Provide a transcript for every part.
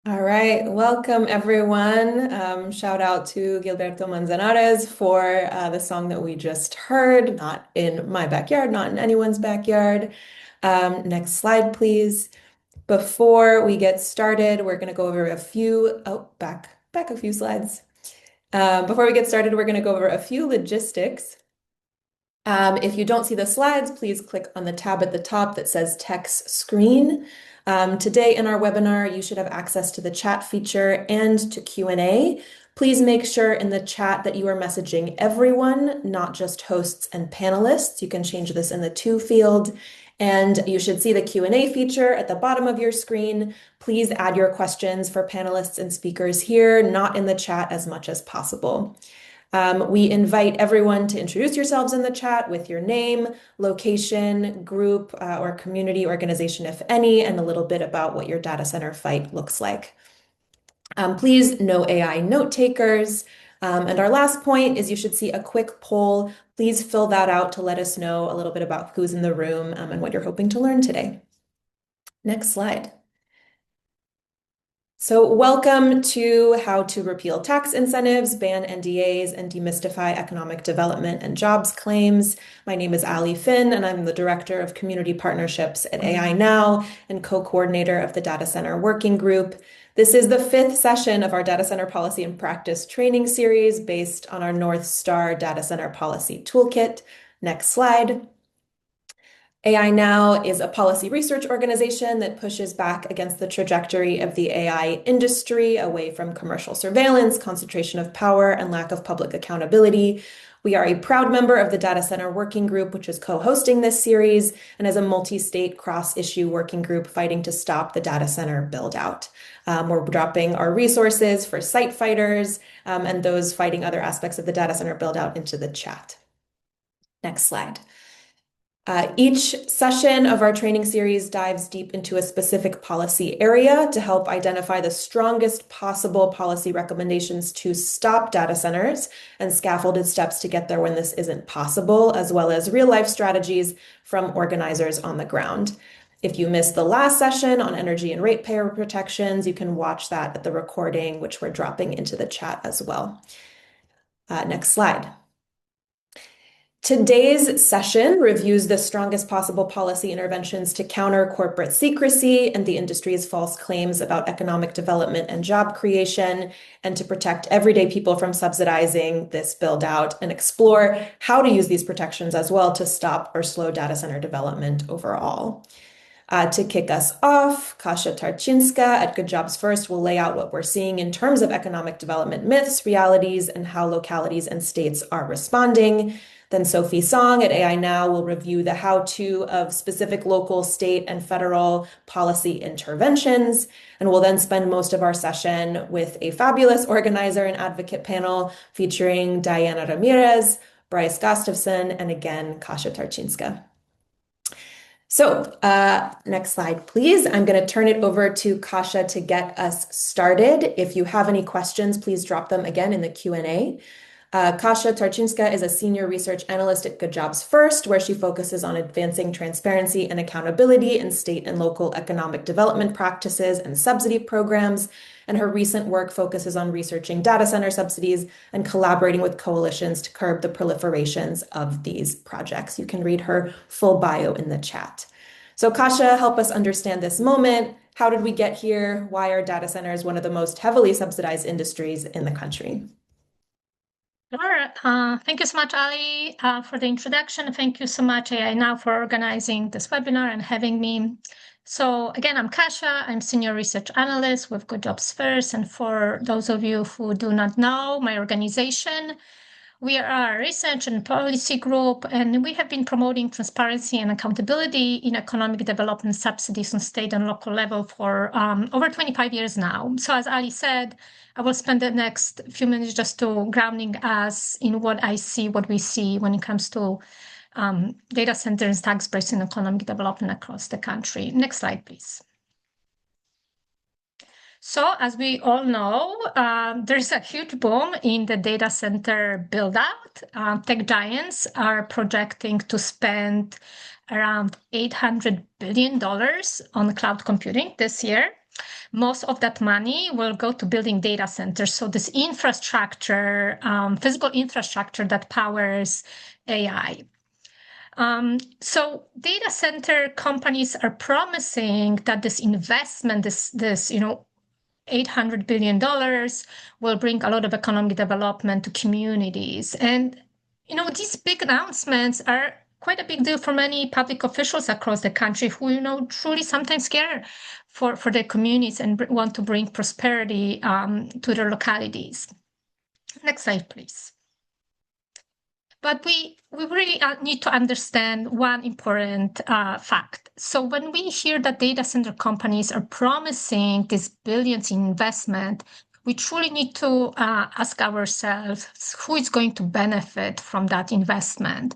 All right, welcome everyone. Shout out to Gilberto Manzanares for the song that we just heard, not in my backyard, not in anyone's backyard. Next slide, please. Before we get started, we're going to go over a few, back a few slides. Before we get started, we're going to go over a few logistics. If you don't see the slides, please click on the tab at the top that says text screen. Today in our webinar, you should have access to the chat feature and to Q&A. Please make sure in the chat that you are messaging everyone, not just hosts and panelists. You can change this in the to field. And you should see the Q&A feature at the bottom of your screen. Please add your questions for panelists and speakers here, not in the chat as much as possible. We invite everyone to introduce yourselves in the chat with your name, location, group, or community organization, if any, and a little bit about what your data center fight looks like. Please, no AI note takers. And our last point is you should see a quick poll. Please fill that out to let us know a little bit about who's in the room and what you're hoping to learn today. Next slide. So welcome to How to Repeal Tax Incentives, Ban NDAs, and Demystify Economic Development and Jobs Claims. My name is Ali Finn, and I'm the Director of Community Partnerships at AI Now and co-coordinator of the Data Center Working Group. This is the 5th session of our Data Center Policy and Practice training series based on our North Star Data Center Policy Toolkit. Next slide. AI Now is a policy research organization that pushes back against the trajectory of the AI industry away from commercial surveillance, concentration of power, and lack of public accountability. We are a proud member of the Data Center Working Group, which is co-hosting this series, and is a multi-state cross-issue working group fighting to stop the data center build-out. We're dropping our resources for site fighters and those fighting other aspects of the data center build-out into the chat. Next slide. Each session of our training series dives deep into a specific policy area to help identify the strongest possible policy recommendations to stop data centers and scaffolded steps to get there when this isn't possible, as well as real-life strategies from organizers on the ground. If you missed the last session on energy and ratepayer protections, you can watch that at the recording, which we're dropping into the chat as well. Next slide. Today's session reviews the strongest possible policy interventions to counter corporate secrecy and the industry's false claims about economic development and job creation, and to protect everyday people from subsidizing this build out and explore how to use these protections as well to stop or slow data center development overall. To kick us off, Kasia Tarczynska at Good Jobs First will lay out what we're seeing in terms of economic development myths, realities, and how localities and states are responding. Then Sophie Song at AI Now will review the how-to of specific local, state, and federal policy interventions. And we'll then spend most of our session with a fabulous organizer and advocate panel featuring Diana Ramirez, Bryce Gustafson, and again, Kasia Tarczynska. So next slide, please. I'm going to turn it over to Kasia to get us started. If you have any questions, please drop them again in the Q&A. Kasia Tarczynska is a senior research analyst at Good Jobs First, where she focuses on advancing transparency and accountability in state and local economic development practices and subsidy programs. And her recent work focuses on researching data center subsidies and collaborating with coalitions to curb the proliferations of these projects. You can read her full bio in the chat. So Kasia, help us understand this moment. How did we get here? Why are data centers one of the most heavily subsidized industries in the country? Sure. Thank you so much, Ali, for the introduction. Thank you so much, AI Now, for organizing this webinar and having me. So again, I'm Kasia. I'm Senior Research Analyst with Good Jobs First. And for those of you who do not know my organization, we are a research and policy group, and we have been promoting transparency and accountability in economic development subsidies on state and local level for over 25 years now. So as Ali said, I will spend the next few minutes just to grounding us in what I see, what we see when it comes to data centers, tax breaks, and economic development across the country. Next slide, please. So as we all know, there's a huge boom in the data center build-out. Tech giants are projecting to spend around $800 billion on cloud computing this year. most of that money will go to building data centers. So this infrastructure, physical infrastructure that powers AI. So data center companies are promising that this investment, this $800 billion will bring a lot of economic development to communities. And, these big announcements are quite a big deal for many public officials across the country who, truly sometimes care for their communities and want to bring prosperity to their localities. Next slide, please. But we really need to understand one important fact. So when we hear that data center companies are promising these billions in investment, we truly need to ask ourselves who is going to benefit from that investment.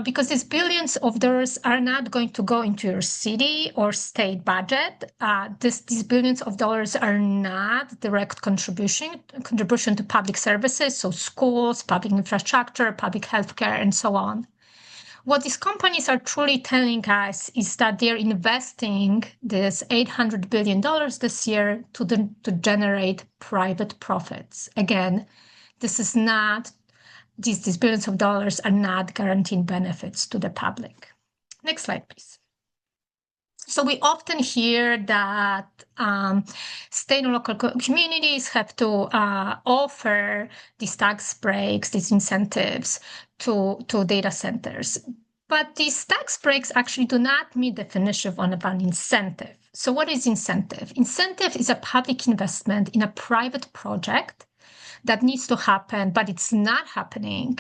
Because these billions of dollars are not going to go into your city or state budget. These billions of dollars are not direct contribution to public services, so schools, public infrastructure, public healthcare, and so on. What these companies are truly telling us is that they're investing this $800 billion this year to generate private profits. Again, this is not these billions of dollars are not guaranteeing benefits to the public. Next slide, please. So we often hear that state and local communities have to offer these tax breaks, these incentives to data centers. But these tax breaks actually do not meet the definition of an incentive. So what is incentive? Incentive is a public investment in a private project that needs to happen, but it's not happening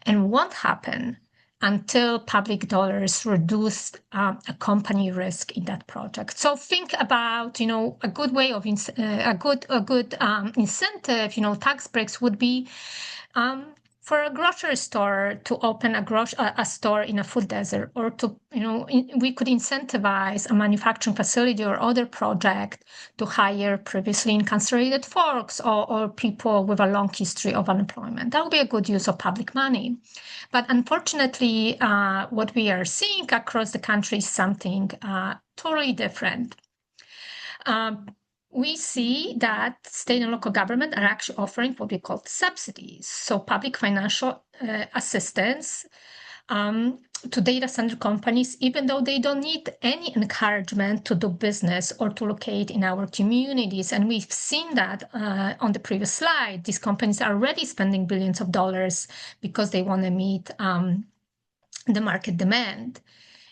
and won't happen until public dollars reduce a company risk in that project. So think about, a good way of a good incentive, tax breaks would be for a grocery store to open a store in a food desert, or to, we could incentivize a manufacturing facility or other project to hire previously incarcerated folks or people with a long history of unemployment. That would be a good use of public money. But unfortunately, what we are seeing across the country is something totally different. We see that state and local government are actually offering what we call subsidies, so public financial assistance to data center companies, even though they don't need any encouragement to do business or to locate in our communities. And we've seen that on the previous slide. These companies are already spending billions of dollars because they want to meet the market demand.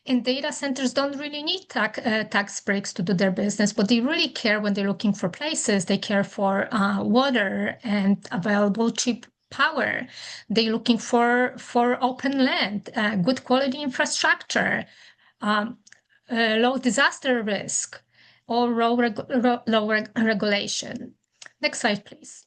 And data centers don't really need tax breaks to do their business. What they really care when they're looking for places, they care for water and available cheap power. They're looking for open land, good quality infrastructure, low disaster risk, or low regulation. Next slide, please.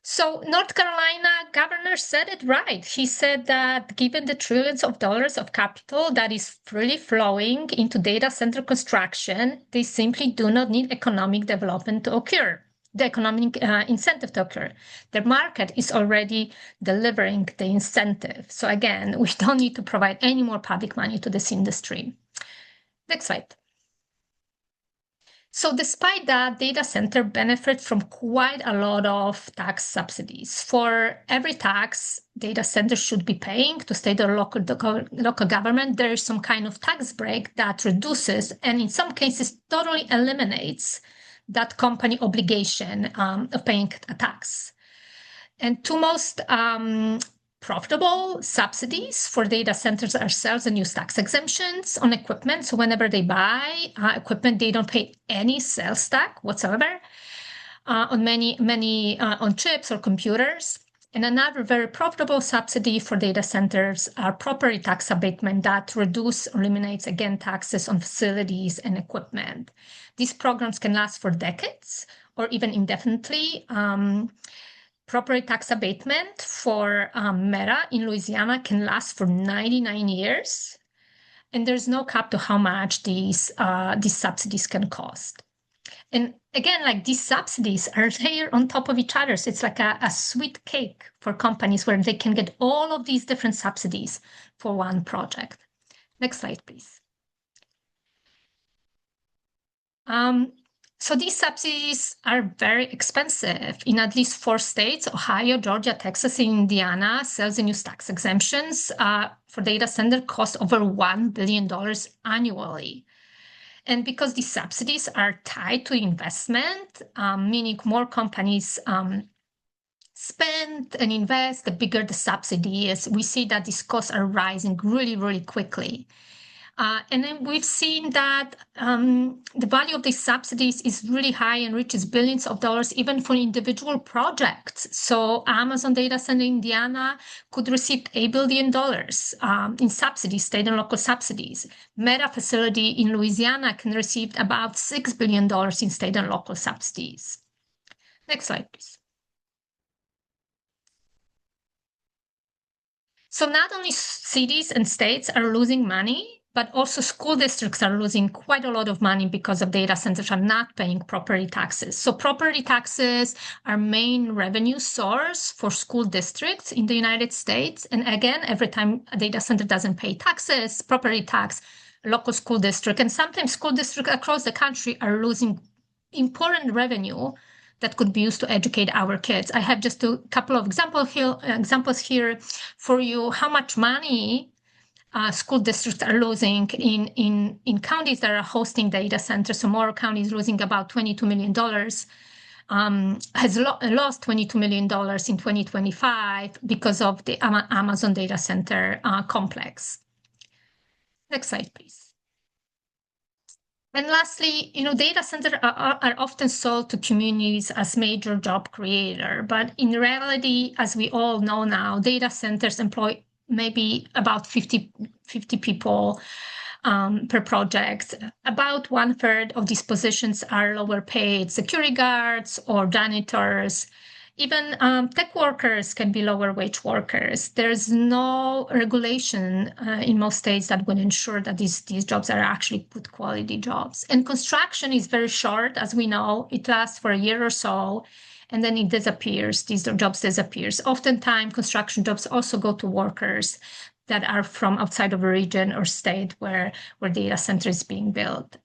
So North Carolina governor said it right. He said that given the trillions of dollars of capital that is freely flowing into data center construction, they simply do not need economic development to occur, the economic incentive to occur. The market is already delivering the incentive. So again, we don't need to provide any more public money to this industry. Next slide. So despite that, data center benefit from quite a lot of tax subsidies. For every tax data center should be paying to state or local government, there is some kind of tax break that reduces and in some cases totally eliminates that company obligation of paying a tax. And two most profitable subsidies for data centers are sales and use tax exemptions on equipment. So whenever they buy equipment, they don't pay any sales tax whatsoever on on chips or computers. And another very profitable subsidy for data centers are property tax abatement that eliminates again taxes on facilities and equipment. These programs can last for decades or even indefinitely. Property tax abatement for Meta in Louisiana can last for 99 years, and there's no cap to how much these subsidies can cost. And again, like these subsidies are layered on top of each other. So it's like a sweet cake for companies where they can get all of these different subsidies for one project. Next slide, please. So these subsidies are very expensive. In at least 4 states, Ohio, Georgia, Texas, and Indiana, sales and use tax exemptions for data center cost over $1 billion annually. And because these subsidies are tied to investment, meaning more companies spend and invest, the bigger the subsidy is, we see that these costs are rising really, really quickly. And then we've seen that the value of these subsidies is really high and reaches billions of dollars even for individual projects. So Amazon Data Center in Indiana could receive $8 billion in subsidies, state and local subsidies. Meta facility in Louisiana can receive about $6 billion in state and local subsidies. Next slide, please. So not only cities and states are losing money, but also school districts are losing quite a lot of money because of data centers are not paying property taxes. So property taxes are main revenue source for school districts in the United States. And again, every time a data center doesn't pay taxes, property tax, local school district, and sometimes school districts across the country are losing important revenue that could be used to educate our kids. I have just a couple of examples here for you how much money school districts are losing in counties that are hosting data centers. So Morrow County is losing about $22 million, has lost $22 million in 2025 because of the Amazon data center complex. Next slide, please. And lastly, data centers are often sold to communities as major job creator, but in reality, as we all know now, data centers employ maybe about 50 people per project. About 1/3 of these positions are lower paid security guards or janitors. Even tech workers can be lower wage workers. There's no regulation in most states that would ensure that these jobs are actually good quality jobs. And construction is very short, as we know. It lasts for a year or so, and then it disappears. These jobs disappears. Oftentimes, construction jobs also go to workers that are from outside of a region or state where data center is being built.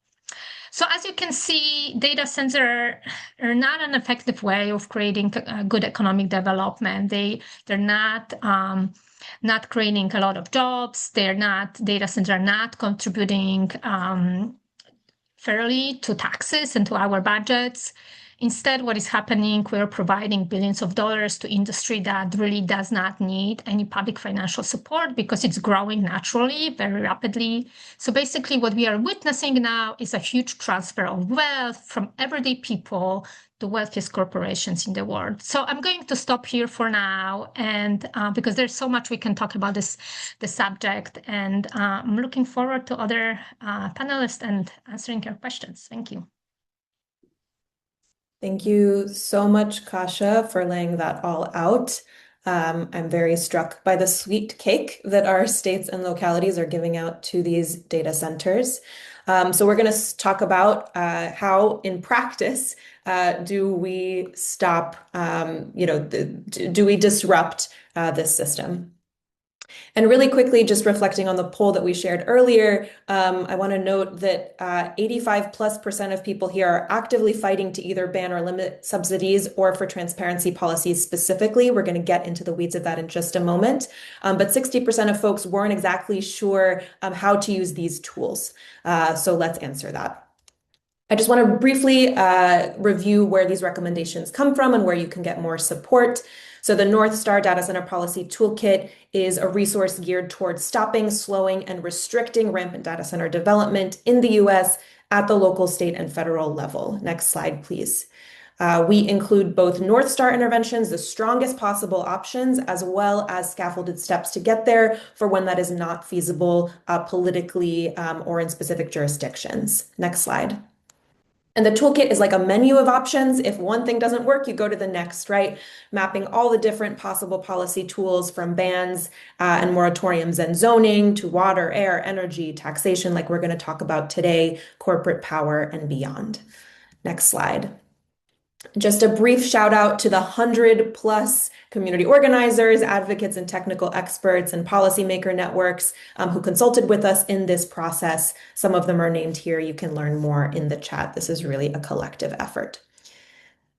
So as you can see, data centers are not an effective way of creating good economic development. They're not creating a lot of jobs. Data centers are not contributing fairly to taxes and to our budgets. Instead, what is happening, we're providing billions of dollars to industry that really does not need any public financial support because it's growing naturally, very rapidly. So basically what we are witnessing now is a huge transfer of wealth from everyday people to wealthiest corporations in the world. So I'm going to stop here for now, and because there's so much we can talk about the subject, and I'm looking forward to other panelists and answering your questions. Thank you. Thank you so much, Kasia, for laying that all out. I'm very struck by the sweet cake that our states and localities are giving out to these data centers. So we're going to talk about how, in practice, do we stop, do we disrupt this system? And really quickly, just reflecting on the poll that we shared earlier, I want to note that 85+% of people here are actively fighting to either ban or limit subsidies or for transparency policies specifically. We're going to get into the weeds of that in just a moment. But 60% of folks weren't exactly sure how to use these tools. So let's answer that. I just want to briefly review where these recommendations come from and where you can get more support. So the North Star Data Center Policy Toolkit is a resource geared towards stopping, slowing, and restricting rampant data center development in the US at the local, state, and federal level. Next slide, please. We include both North Star interventions, the strongest possible options, as well as scaffolded steps to get there for when that is not feasible politically or in specific jurisdictions. Next slide. And the toolkit is like a menu of options. If one thing doesn't work, you go to the next, right? Mapping all the different possible policy tools from bans and moratoriums and zoning to water, air, energy, taxation, like we're going to talk about today, corporate power and beyond. Next slide. Just a brief shout out to the 100+ community organizers, advocates, and technical experts and policymaker networks who consulted with us in this process. Some of them are named here. You can learn more in the chat. This is really a collective effort.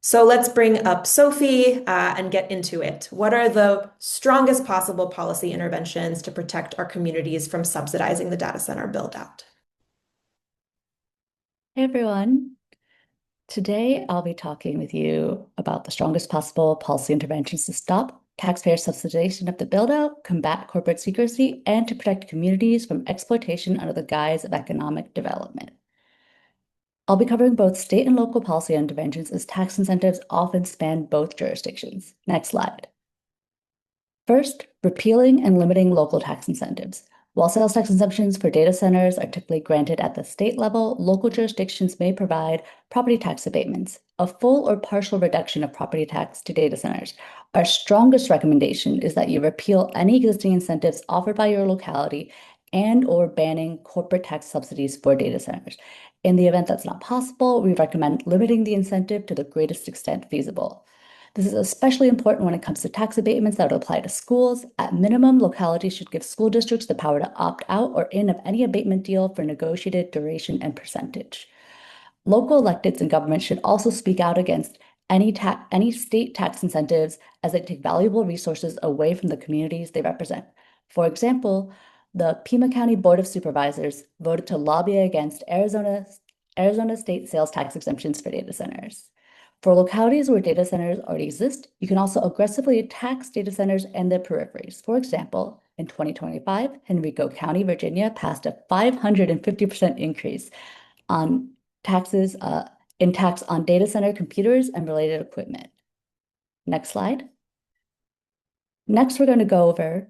So let's bring up Sophie and get into it. What are the strongest possible policy interventions to protect our communities from subsidizing the data center build out? Hey everyone. Today I'll be talking with you about the strongest possible policy interventions to stop taxpayer subsidization of the build-out, combat corporate secrecy, and to protect communities from exploitation under the guise of economic development. I'll be covering both state and local policy interventions as tax incentives often span both jurisdictions. Next slide. First, repealing and limiting local tax incentives. While sales tax exemptions for data centers are typically granted at the state level, local jurisdictions may provide property tax abatements, a full or partial reduction of property tax to data centers. Our strongest recommendation is that you repeal any existing incentives offered by your locality and/or banning corporate tax subsidies for data centers. In the event that's not possible, we recommend limiting the incentive to the greatest extent feasible. This is especially important when it comes to tax abatements that would apply to schools. At minimum, localities should give school districts the power to opt out or in of any abatement deal for negotiated duration and percentage. Local electeds and governments should also speak out against any state tax incentives as they take valuable resources away from the communities they represent. For example, the Pima County Board of Supervisors voted to lobby against Arizona state sales tax exemptions for data centers. For localities where data centers already exist, you can also aggressively tax data centers and their peripheries. For example, in 2025, Henrico County, Virginia passed a 550% increase on taxes in tax on data center computers and related equipment. Next slide. Next, we're going to go over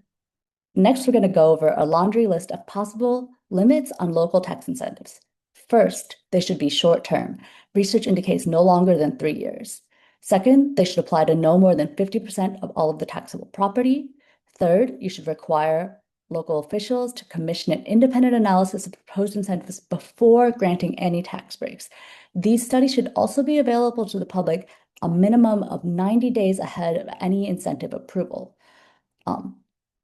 a laundry list of possible limits on local tax incentives. First, they should be short-term. Research indicates no longer than 3 years. Second, they should apply to no more than 50% of all of the taxable property. Third, you should require local officials to commission an independent analysis of proposed incentives before granting any tax breaks. These studies should also be available to the public a minimum of 90 days ahead of any incentive approval.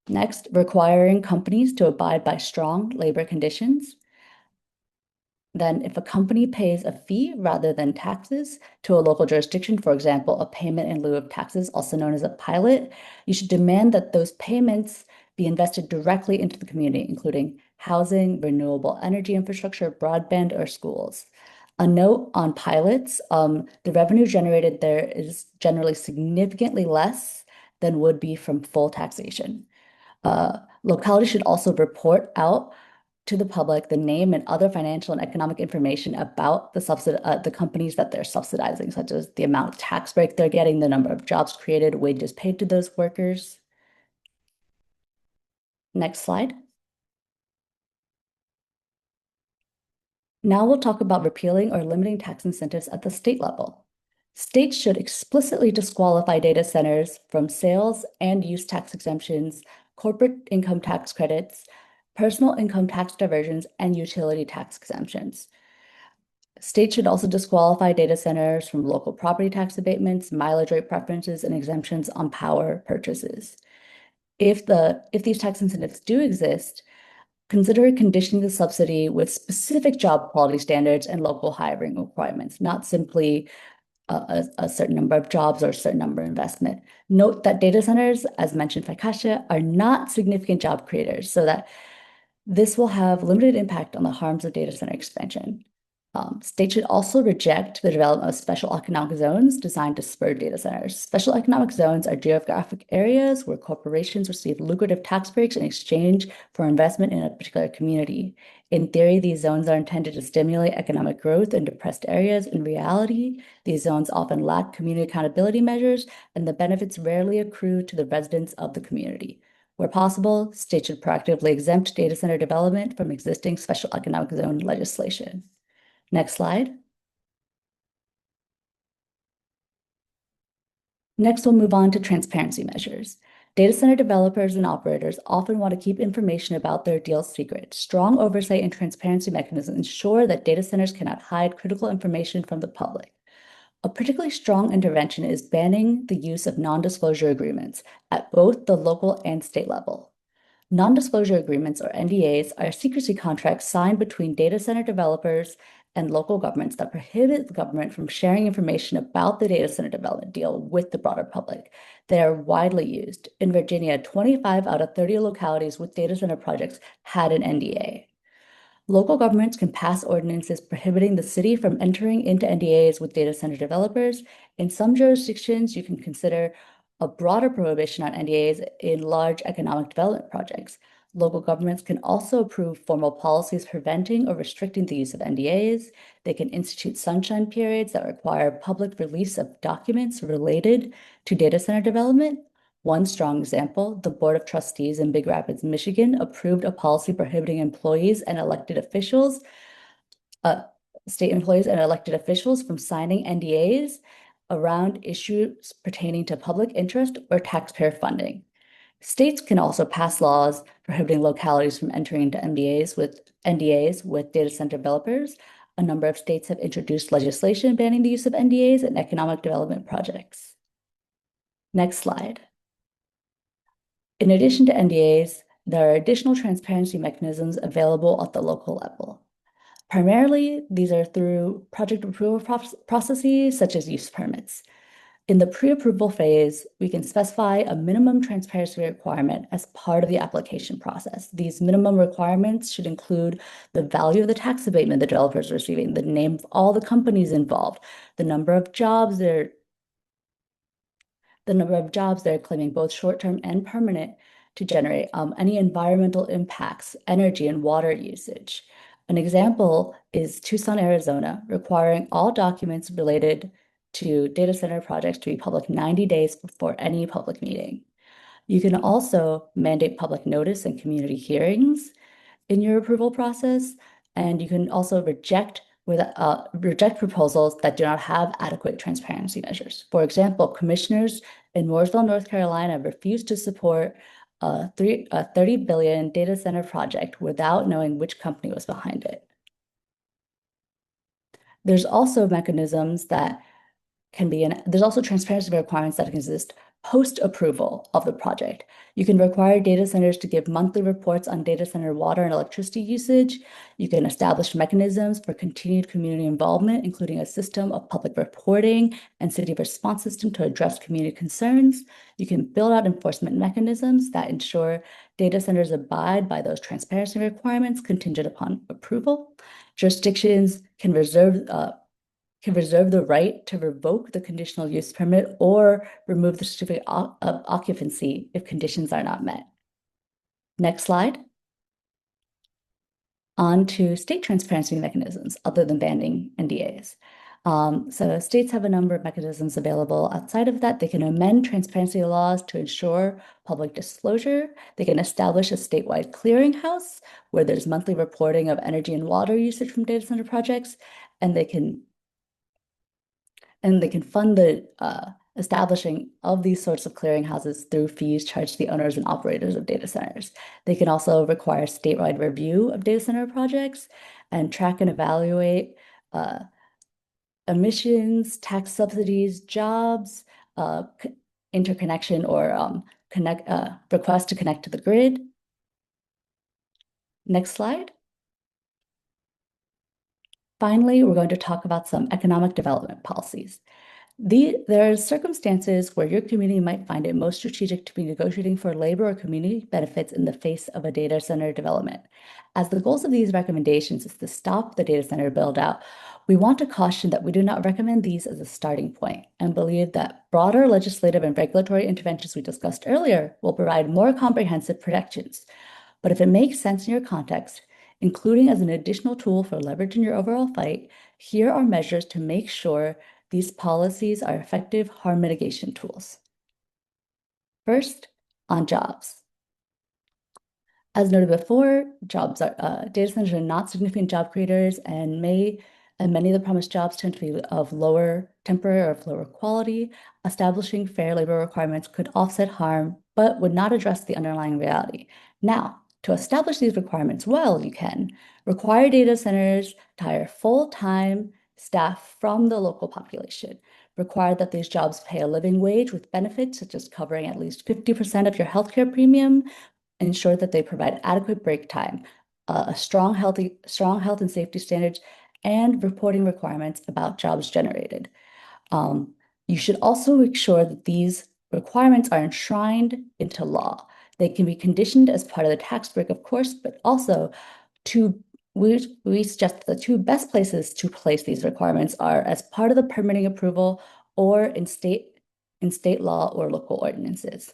Next, requiring companies to abide by strong labor conditions. Then if a company pays a fee rather than taxes to a local jurisdiction, for example, a payment in lieu of taxes, also known as a pilot, you should demand that those payments be invested directly into the community, including housing, renewable energy infrastructure, broadband, or schools. A note on pilots, the revenue generated there is generally significantly less than would be from full taxation. Localities should also report out to the public the name and other financial and economic information about the companies that they're subsidizing, such as the amount of tax break they're getting, the number of jobs created, wages paid to those workers. Next slide. Now we'll talk about repealing or limiting tax incentives at the state level. States should explicitly disqualify data centers from sales and use tax exemptions, corporate income tax credits, personal income tax diversions, and utility tax exemptions. States should also disqualify data centers from local property tax abatements, mileage rate preferences, and exemptions on power purchases. If these tax incentives do exist, consider conditioning the subsidy with specific job quality standards and local hiring requirements, not simply a certain number of jobs or a certain number of investment. Note that data centers, as mentioned by Kasia, are not significant job creators, so that this will have limited impact on the harms of data center expansion. States should also reject the development of special economic zones designed to spur data centers. Special economic zones are geographic areas where corporations receive lucrative tax breaks in exchange for investment in a particular community. In theory, these zones are intended to stimulate economic growth in depressed areas. In reality, these zones often lack community accountability measures, and the benefits rarely accrue to the residents of the community. Where possible, states should proactively exempt data center development from existing special economic zone legislation. Next slide. Next, we'll move on to transparency measures. Data center developers and operators often want to keep information about their deals secret. Strong oversight and transparency mechanisms ensure that data centers cannot hide critical information from the public. A particularly strong intervention is banning the use of non-disclosure agreements at both the local and state level. Non-disclosure agreements, or NDAs, are secrecy contracts signed between data center developers and local governments that prohibit the government from sharing information about the data center development deal with the broader public. They are widely used. In Virginia, 25 out of 30 localities with data center projects had an NDA. Local governments can pass ordinances prohibiting the city from entering into NDAs with data center developers. In some jurisdictions, you can consider a broader prohibition on NDAs in large economic development projects. Local governments can also approve formal policies preventing or restricting the use of NDAs. They can institute sunshine periods that require public release of documents related to data center development. One strong example, the Board of Trustees in Big Rapids, Michigan, approved a policy prohibiting employees and elected officials, state employees and elected officials from signing NDAs around issues pertaining to public interest or taxpayer funding. States can also pass laws prohibiting localities from entering into NDAs with data center developers. A number of states have introduced legislation banning the use of NDAs in economic development projects. Next slide. In addition to NDAs, there are additional transparency mechanisms available at the local level. Primarily, these are through project approval processes such as use permits. In the pre-approval phase, we can specify a minimum transparency requirement as part of the application process. These minimum requirements should include the value of the tax abatement the developer is receiving, the name of all the companies involved, the number of jobs they're claiming, both short-term and permanent, to generate, any environmental impacts, energy and water usage. An example is Tucson, Arizona, requiring all documents related to data center projects to be public 90 days before any public meeting. You can also mandate public notice and community hearings in your approval process, and you can also reject proposals that do not have adequate transparency measures. For example, commissioners in Mooresville, North Carolina, refused to support a $30 billion data center project without knowing which company was behind it. There's also mechanisms that there's also transparency requirements that can exist post-approval of the project. You can require data centers to give monthly reports on data center water and electricity usage. You can establish mechanisms for continued community involvement, including a system of public reporting and city response system to address community concerns. You can build out enforcement mechanisms that ensure data centers abide by those transparency requirements contingent upon approval. Jurisdictions can reserve the right to revoke the conditional use permit or remove the certificate of occupancy if conditions are not met. Next slide. On to state transparency mechanisms other than banning NDAs. So states have a number of mechanisms available. Outside of that, they can amend transparency laws to ensure public disclosure. They can establish a statewide clearinghouse where there's monthly reporting of energy and water usage from data center projects, and they can fund the establishing of these sorts of clearinghouses through fees charged to the owners and operators of data centers. They can also require statewide review of data center projects and track and evaluate emissions, tax subsidies, jobs, interconnection or request to connect to the grid. Next slide. Finally, we're going to talk about some economic development policies. There are circumstances where your community might find it most strategic to be negotiating for labor or community benefits in the face of a data center development. As the goals of these recommendations is to stop the data center build out, we want to caution that we do not recommend these as a starting point and believe that broader legislative and regulatory interventions we discussed earlier will provide more comprehensive protections. But if it makes sense in your context, including as an additional tool for leveraging your overall fight, here are measures to make sure these policies are effective harm mitigation tools. First, on jobs. As noted before, data centers are not significant job creators and many of the promised jobs tend to be of temporary or of lower quality. Establishing fair labor requirements could offset harm, but would not address the underlying reality. Now, to establish these requirements well, you can require data centers to hire full-time staff from the local population, require that these jobs pay a living wage with benefits such as covering at least 50% of your healthcare premium, ensure that they provide adequate break time, a strong health and safety standards, and reporting requirements about jobs generated. You should also make sure that these requirements are enshrined into law. They can be conditioned as part of the tax break, of course, but also we suggest the two best places to place these requirements are as part of the permitting approval or in state law or local ordinances.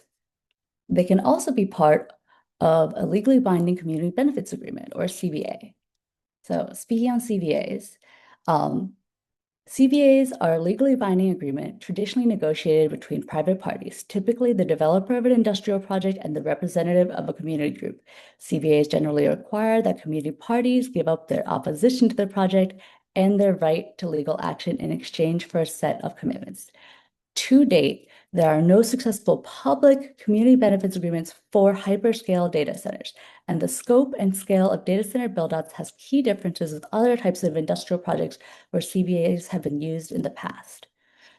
They can also be part of a legally binding community benefits agreement or CBA. So speaking on CBAs, CBAs are a legally binding agreement traditionally negotiated between private parties, typically the developer of an industrial project and the representative of a community group. CBAs generally require that community parties give up their opposition to the project and their right to legal action in exchange for a set of commitments. To date, there are no successful public community benefits agreements for hyperscale data centers, and the scope and scale of data center buildouts has key differences with other types of industrial projects where CBAs have been used in the past.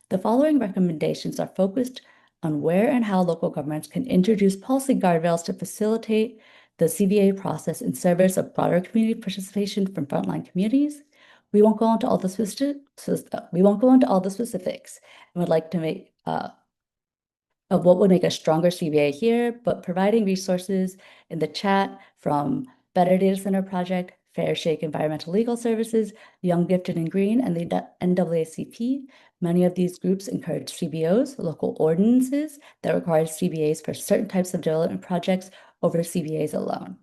The following recommendations are focused on where and how local governments can introduce policy guardrails to facilitate the CBA process in service of broader community participation from frontline communities. We won't go into all the specifics and would like to make of what would make a stronger CBA here, but providing resources in the chat from Better Data Center Project, Fair Shake Environmental Legal Services, Young Gifted and Green, and the NAACP. Many of these groups encourage CBOs, local ordinances that require CBAs for certain types of development projects over CBAs alone.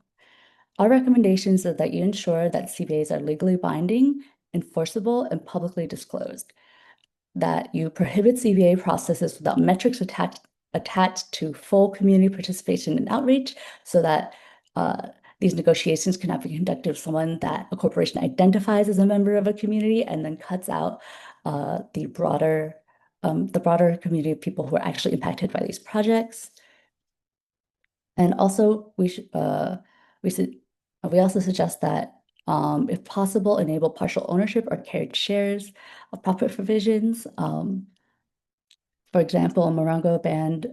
Our recommendations are that you ensure that CBAs are legally binding, enforceable, and publicly disclosed, that you prohibit CBA processes without metrics attached to full community participation and outreach, so that these negotiations cannot be conducted with someone that a corporation identifies as a member of a community and then cuts out the broader community of people who are actually impacted by these projects. And also, we also suggest that, if possible, enable partial ownership or carried shares of profit provisions. For example, Morongo banned,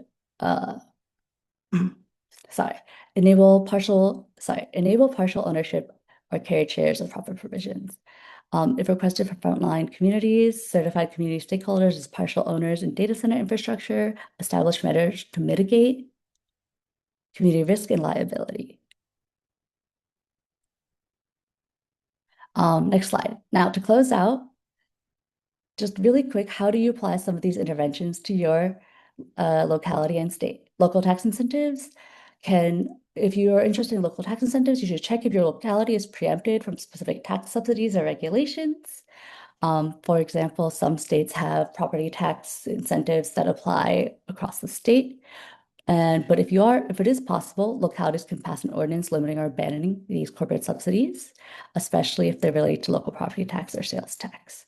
enable partial ownership or carried shares of profit provisions. If requested for frontline communities, certified community stakeholders as partial owners in data center infrastructure, establish measures to mitigate community risk and liability. Next slide. Now, to close out, just really quick, how do you apply some of these interventions to your locality and state? Local tax incentives if you are interested in local tax incentives, you should check if your locality is preempted from specific tax subsidies or regulations. For example, some states have property tax incentives that apply across the state. But if it is possible, localities can pass an ordinance limiting or banning these corporate subsidies, especially if they're related to local property tax or sales tax.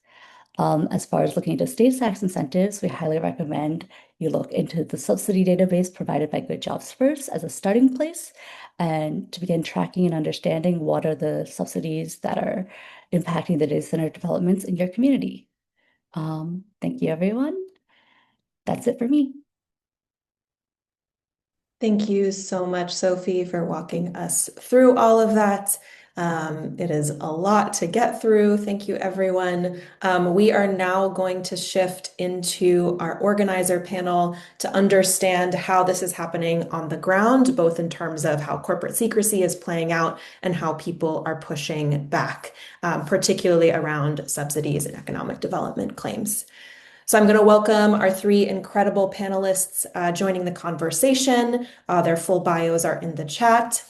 As far as looking into state tax incentives, we highly recommend you look into the subsidy database provided by Good Jobs First as a starting place, and to begin tracking and understanding what are the subsidies that are impacting the data center developments in your community. Thank you, everyone. That's it for me. Thank you so much, Sophie, for walking us through all of that. It is a lot to get through. Thank you, everyone. We are now going to shift into our organizer panel to understand how this is happening on the ground, both in terms of how corporate secrecy is playing out and how people are pushing back, particularly around subsidies and economic development claims. So I'm going to welcome our three incredible panelists joining the conversation. Their full bios are in the chat.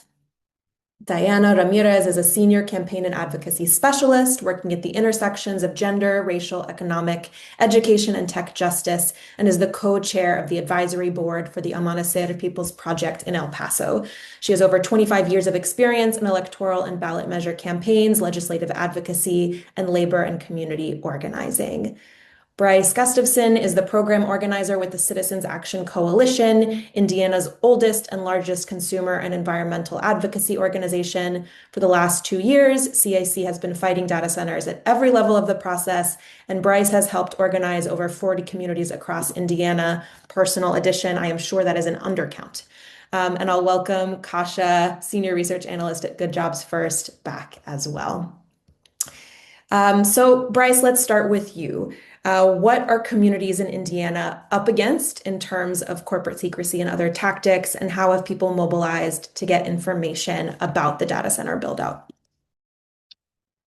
Diana Ramirez is a senior campaign and advocacy specialist working at the intersections of gender, racial, economic, education, and tech justice, and is the co-chair of the advisory board for the Amanecer People's Project in El Paso. She has over 25 years of experience in electoral and ballot measure campaigns, legislative advocacy, and labor and community organizing. Bryce Gustafson is the program organizer with the Citizens Action Coalition, Indiana's oldest and largest consumer and environmental advocacy organization. For the last 2 years, CAC has been fighting data centers at every level of the process, and Bryce has helped organize over 40 communities across Indiana. Personal addition, I am sure that is an undercount. And I'll welcome Kasha, Senior Research Analyst at Good Jobs First, back as well. So Bryce, let's start with you. What are communities in Indiana up against in terms of corporate secrecy and other tactics, and how have people mobilized to get information about the data center build out?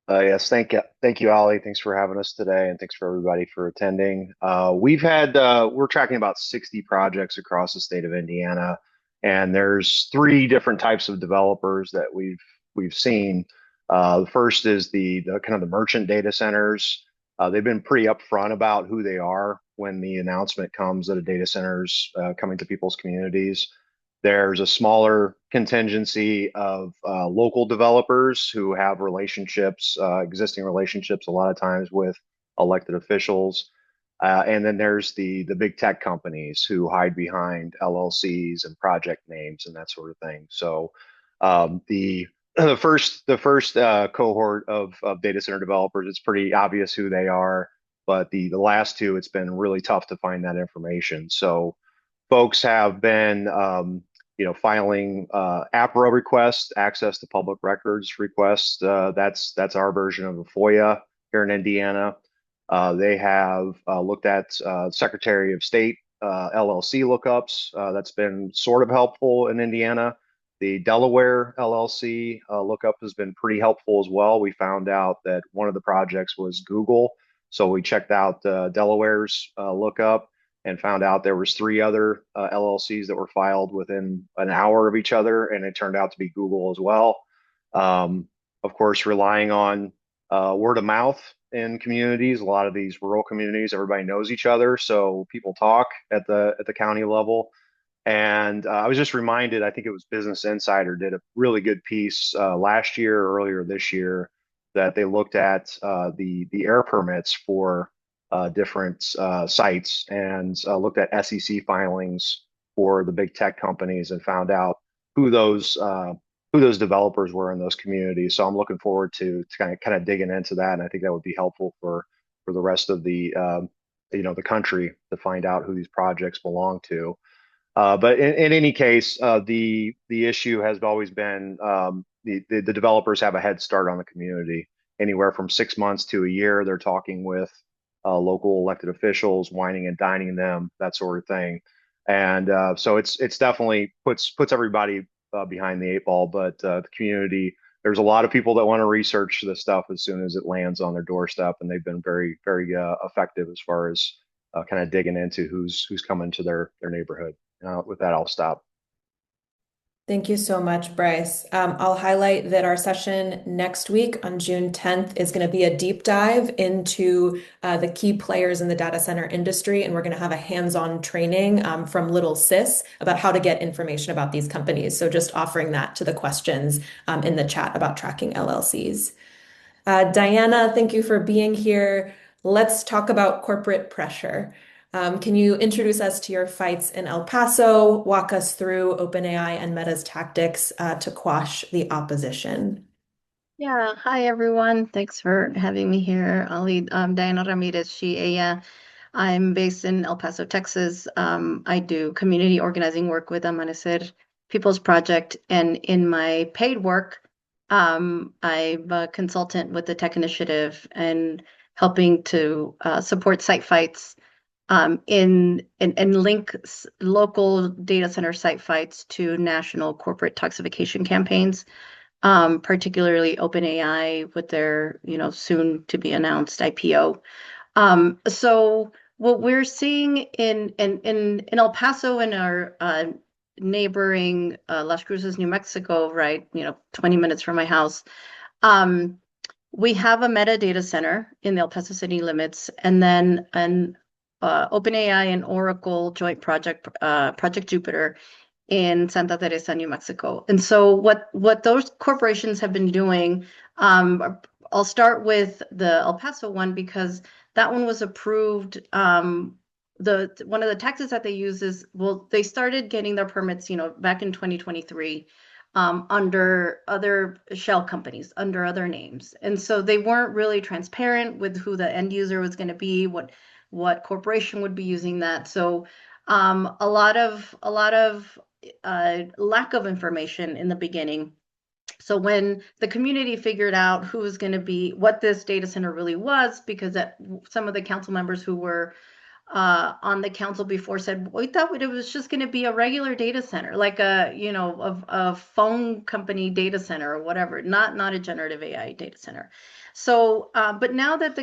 Yes, thank you, Ali. Thanks for having us today, and thanks for everybody for attending. We're tracking about 60 projects across the state of Indiana, and there's 3 different types of developers that we've seen. The first is the kind of the merchant data centers. They've been pretty upfront about who they are when the announcement comes that a data center's coming to people's communities. There's a smaller contingency of local developers who have relationships, existing relationships, a lot of times with elected officials. And then there's the big tech companies who hide behind LLCs and project names and that sort of thing. So the first cohort of data center developers, it's pretty obvious who they are, but the last 2, it's been really tough to find that information. So folks have been filing APRA requests, access to public records requests. That's our version of a FOIA here in Indiana. They have looked at Secretary of State LLC lookups. That's been sort of helpful in Indiana. The Delaware LLC lookup has been pretty helpful as well. We found out that one of the projects was Google, so we checked out Delaware's lookup and found out there was 3 other LLCs that were filed within an hour of each other, and it turned out to be Google as well. Of course, relying on word of mouth in communities, a lot of these rural communities, everybody knows each other, so people talk at the county level. And I was just reminded, I think it was Business Insider did a really good piece last year, earlier this year, that they looked at the air permits for different sites and looked at SEC filings for the big tech companies and found out who those developers were in those communities. So I'm looking forward to kind of digging into that, and I think that would be helpful for the rest of the the country to find out who these projects belong to. But in any case, the issue has always been the developers have a head start on the community. Anywhere from 6 months to a year, they're talking with local elected officials, whining and dining them, that sort of thing. And so it's definitely puts everybody behind the 8 ball. But the community, there's a lot of people that want to research this stuff as soon as it lands on their doorstep, and they've been very, very effective as far as kind of digging into who's coming to their neighborhood. With that, I'll stop. Thank you so much, Bryce. I'll highlight that our session next week on June 10th is going to be a deep dive into the key players in the data center industry, and we're going to have a hands-on training from Little Sis about how to get information about these companies. So just offering that to the questions in the chat about tracking LLCs. Diana, thank you for being here. Let's talk about corporate pressure. Can you introduce us to your fights in El Paso, walk us through OpenAI and Meta's tactics to quash the opposition? Yeah, hi everyone. Thanks for having me here. I'm Diana Ramirez Shia. I'm based in El Paso, Texas. I do community organizing work with Amanecer People's Project, and in my paid work, I'm a consultant with the Tech Initiative and helping to support site fights and link local data center site fights to national corporate toxification campaigns, particularly OpenAI with their soon to be announced IPO. So what we're seeing in El Paso and our neighboring Las Cruces, New Mexico, right, 20 minutes from my house, we have a Meta data center in the El Paso city limits, and then an OpenAI and Oracle joint project, Project Jupiter, in Santa Teresa, New Mexico. And so what those corporations have been doing, I'll start with the El Paso one because That one was approved. One of the taxes that they use is, well, they started getting their permits, back in 2023, under other shell companies, under other names. And so they weren't really transparent with who the end user was going to be, what corporation would be using that. So a lot of lack of information in the beginning. So when the community figured out who was going to be, what this data center really was, because some of the council members who were on the council before said, we thought it was just going to be a regular data center, like a phone company data center or whatever, not a generative AI data center. So, but now that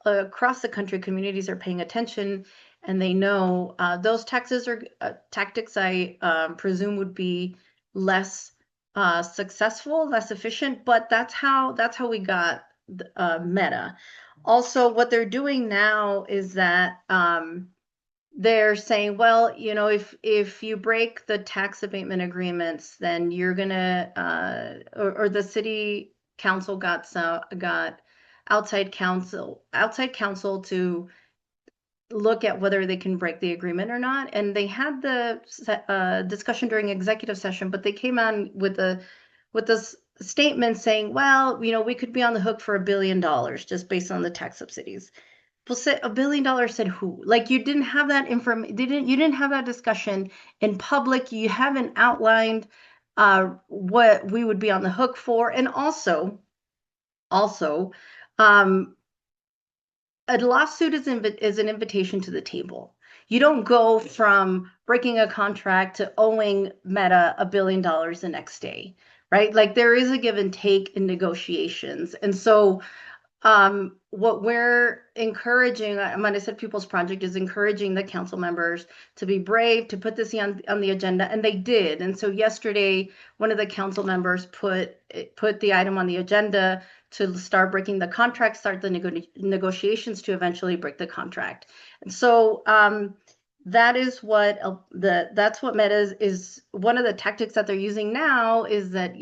across the country, communities are paying attention and they know those tactics I presume would be less successful, less efficient, but that's how we got Meta. Also, what they're doing now is that they're saying, well, if you break the tax abatement agreements, then you're gonna or the city council got outside counsel to look at whether they can break the agreement or not. And they had the discussion during executive session, but they came on with this statement saying, well, we could be on the hook for $1 billion just based on the tax subsidies. Well, say $1 billion said who? Like, you didn't have that information. You didn't have that discussion in public. You haven't outlined what we would be on the hook for. And also, a lawsuit is an invitation to the table. You don't go from breaking a contract to owing Meta $1 billion the next day, right? Like, there is a give and take in negotiations. And so what we're encouraging, when I said People's Project is encouraging the council members to be brave, to put this on the agenda, and they did. And so yesterday, one of the council members put the item on the agenda to start breaking the contract, start the negotiations to eventually break the contract. And so that is what that's what Meta is. One of the tactics that they're using now is that,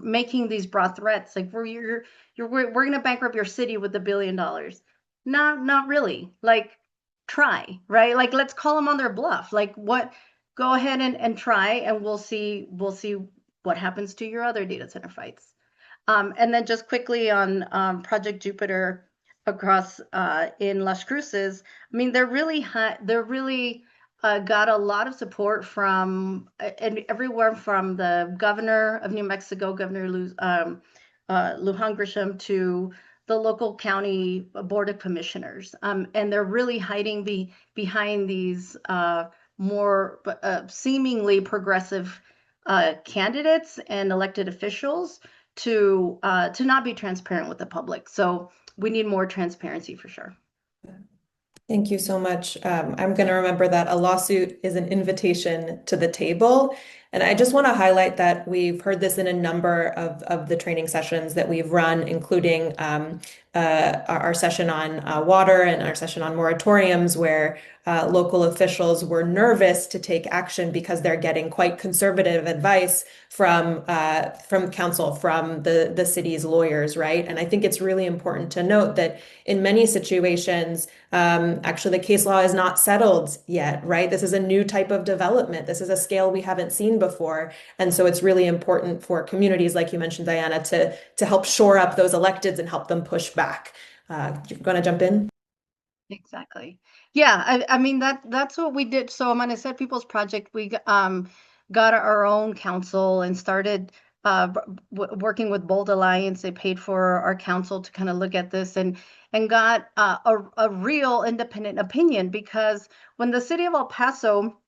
making these broad threats, like we're going to bankrupt your city with $1 billion. Not really. Like, try, right? Like, let's call them on their bluff. Like, go ahead and try, and we'll see what happens to your other data center fights. And then just quickly on Project Jupiter across in Las Cruces, I mean, they're really got a lot of support from everywhere from the governor of New Mexico, Governor Lujan Grisham, to the local county board of commissioners. And they're really hiding behind these more seemingly progressive candidates and elected officials to not be transparent with the public. So we need more transparency for sure. Thank you so much. I'm going to remember that a lawsuit is an invitation to the table. And I just want to highlight that we've heard this in a number of the training sessions that we've run, including our session on water and our session on moratoriums, where local officials were nervous to take action because they're getting quite conservative advice from counsel, from the city's lawyers, right? And I think it's really important to note that in many situations, actually the case law is not settled yet, right? This is a new type of development. This is a scale we haven't seen before. And so it's really important for communities, like you mentioned, Diana, to help shore up those electeds and help them push back. You're going to jump in? Exactly. Yeah, I mean, that's what we did. So when I said People's Project, we got our own counsel and started working with Bold Alliance. They paid for our counsel to kind of look at this and got a real independent opinion, because when the city of El Paso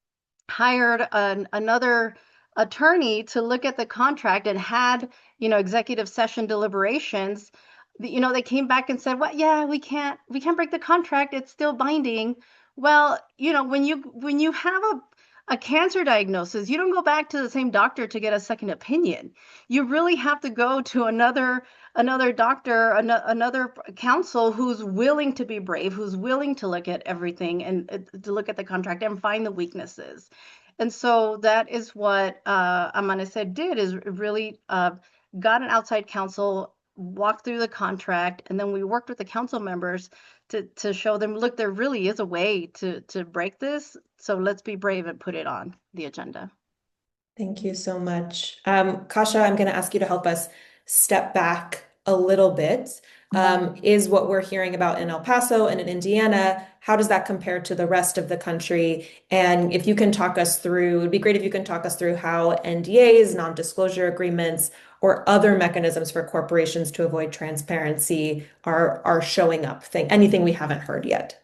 hired another attorney to look at the contract and had, executive session deliberations, they came back and said, well, yeah, we can't break the contract. It's still binding. Well, when you have a cancer diagnosis, you don't go back to the same doctor to get a second opinion. You really have to go to another doctor, another counsel who's willing to be brave, who's willing to look at everything and to look at the contract and find the weaknesses. And so that is what Amana said did, is really got an outside counsel walked through the contract, and then we worked with the council members to show them, look, there really is a way to break this. So let's be brave and put it on the agenda. Thank you so much. Kasha, I'm going to ask you to help us step back a little bit. Is what we're hearing about in El Paso and in Indiana, how does that compare to the rest of the country? And if you can talk us through, it'd be great if you can talk us through how NDAs, non-disclosure agreements, or other mechanisms for corporations to avoid transparency are showing up. Anything we haven't heard yet.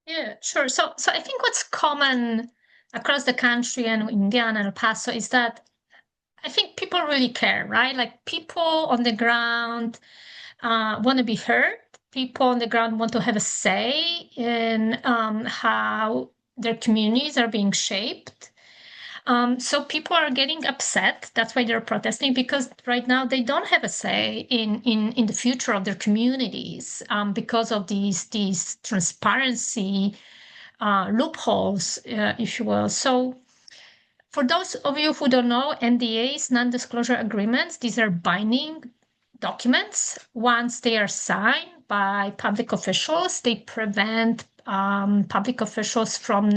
Yeah, sure. So I think what's common across the country and Indiana and El Paso is that I think people really care, right? Like people on the ground want to be heard. People on the ground want to have a say in how their communities are being shaped. So people are getting upset. That's why they're protesting, because right now they don't have a say in the future of their communities because of these transparency loopholes, if you will. So for those of you who don't know, NDAs, non-disclosure agreements, these are binding documents. Once they are signed by public officials, they prevent public officials from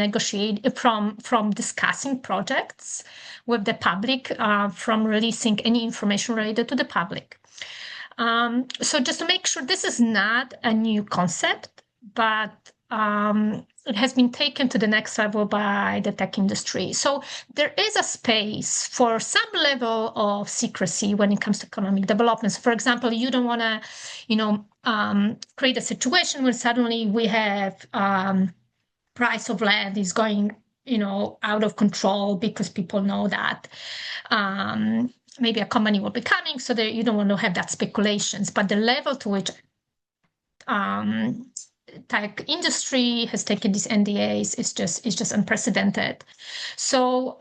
discussing projects with the public, from releasing any information related to the public. So just to make sure, this is not a new concept, but it has been taken to the next level by the tech industry. So there is a space for some level of secrecy when it comes to economic development. So for example, you don't want to, create a situation where suddenly we have price of land is going, out of control because people know that maybe a company will be coming, so that you don't want to have that speculations. But the level to which tech industry has taken these NDAs is just unprecedented. So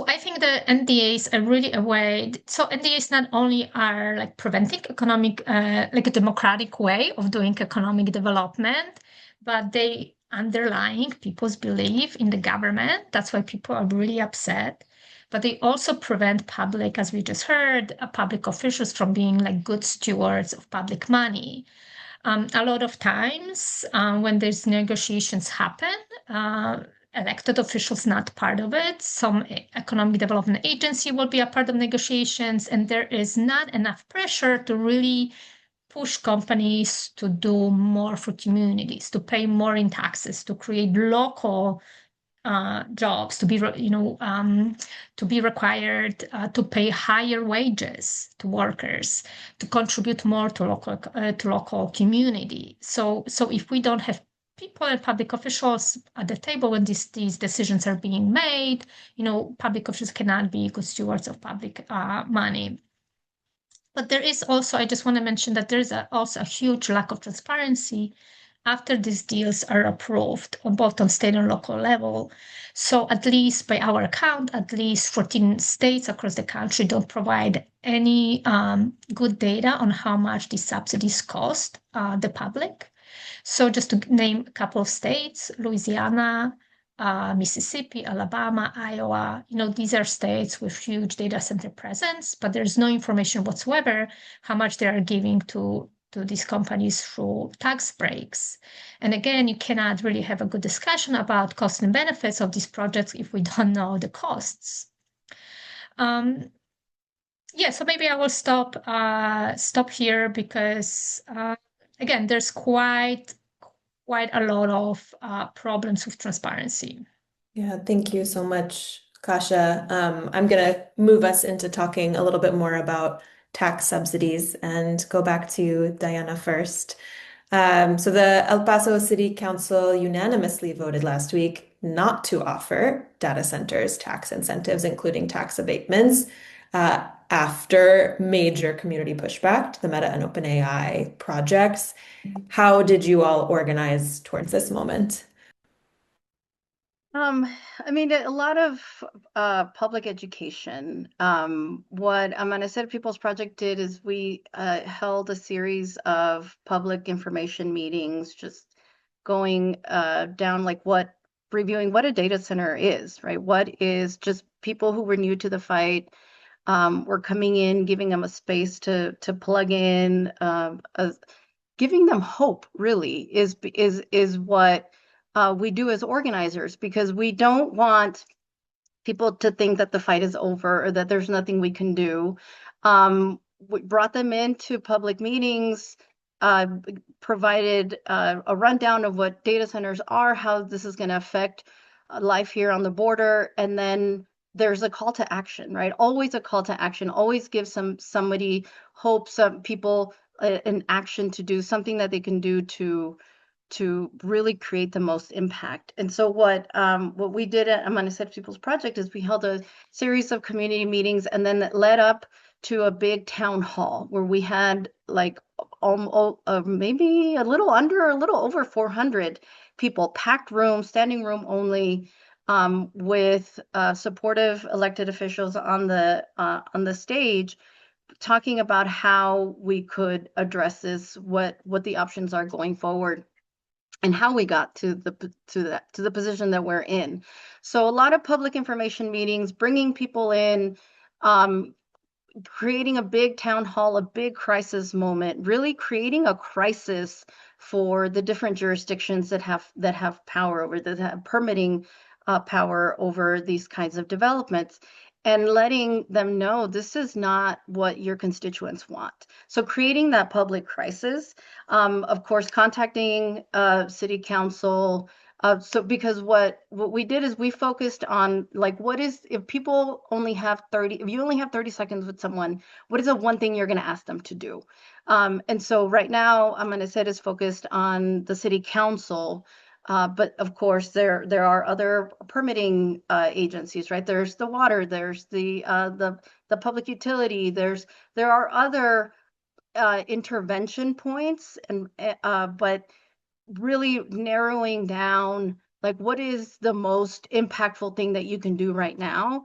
I think the NDAs are really a way. So NDAs not only are like preventing economic, like a democratic way of doing economic development, but they underlying people's belief in the government. That's why people are really upset. But they also prevent public, as we just heard, public officials from being like good stewards of public money. A lot of times when there's negotiations happen, elected officials not part of it. Some economic development agency will be a part of negotiations, and there is not enough pressure to really push companies to do more for communities, to pay more in taxes, to create local jobs, to be required to pay higher wages to workers, to contribute more to local community. So if we don't have people and public officials at the table when these decisions are being made, public officials cannot be good stewards of public money. But there is also, I just want to mention that there's also a huge lack of transparency after these deals are approved on both on state and local level. So at least by our account, at least 14 states across the country don't provide any good data on how much these subsidies cost the public. So just to name a couple of states, Louisiana, Mississippi, Alabama, Iowa, these are states with huge data center presence, but there's no information whatsoever how much they are giving to these companies through tax breaks. And again, you cannot really have a good discussion about costs and benefits of these projects if we don't know the costs. Yeah, so maybe I will stop here because again, there's quite a lot of problems with transparency. Yeah, thank you so much, Kasha. I'm going to move us into talking a little bit more about tax subsidies and go back to Diana first. So the El Paso City Council unanimously voted last week not to offer data centers tax incentives, including tax abatements, after major community pushback to the Meta and OpenAI projects. How did you all organize towards this moment? I mean, a lot of public education. What Amanecer People's Project did is we held a series of public information meetings, just going down like reviewing what a data center is, right? What is just people who were new to the fight, We're coming in, giving them a space to plug in, giving them hope. Really is what we do as organizers, because we don't want people to think that the fight is over or that there's nothing we can do. We brought them into public meetings, provided a rundown of what data centers are, how this is going to affect life here on the border, and then there's a call to action, right? Always a call to action. Always give somebody hope, some people an action to do something that they can do to really create the most impact. And so what we did at Amanecer People's Project is we held a series of community meetings, and then that led up to a big town hall where we had like maybe a little over 400 people, packed room, standing room only, with supportive elected officials on the stage, talking about how we could address this, what the options are going forward, and how we got to the position that we're in. So a lot of public information meetings, bringing people in, creating a big town hall, a big crisis moment, really creating a crisis for the different jurisdictions that have power over, that have permitting power over these kinds of developments, and letting them know this is not what your constituents want. So creating that public crisis, of course, contacting city council. So because what we did is we focused on, like, what is, if you only have 30 seconds with someone, what is the one thing you're going to ask them to do? And so right now, I'm going to say is focused on the city council. But of course, there are other permitting agencies, right? There's the water, there's the public utility, there are other intervention points, and but really narrowing down, like, what is the most impactful thing that you can do right now,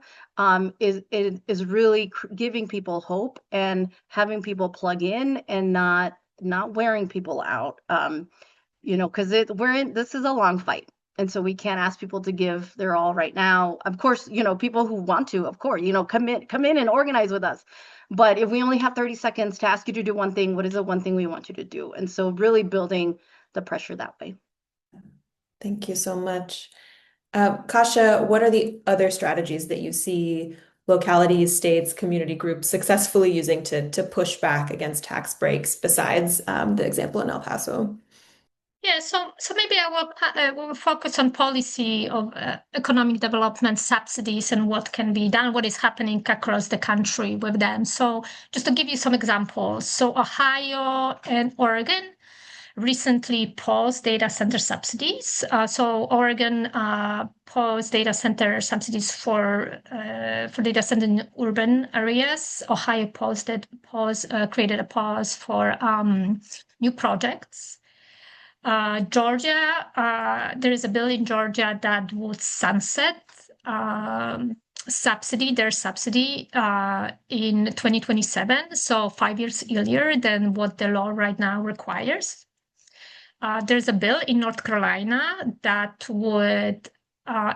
is really giving people hope and having people plug in and not wearing people out. Because this is a long fight. And so we can't ask people to give their all right now. Of course, people who want to, of course, come in and organize with us. But if we only have 30 seconds to ask you to do one thing, what is the one thing we want you to do? And so really building the pressure that way. Thank you so much. Kasia, what are the other strategies that you see localities, states, community groups successfully using to push back against tax breaks besides the example in El Paso? Yeah, so maybe I will focus on policy of economic development subsidies and what can be done, what is happening across the country with them. So just to give you some examples, so Ohio and Oregon recently paused data center subsidies. So Oregon paused data center subsidies for data center in urban areas. Ohio created a pause for new projects. Georgia, there is a bill in Georgia that would sunset their subsidy in 2027, so 5 years earlier than what the law right now requires. There's a bill in North Carolina that would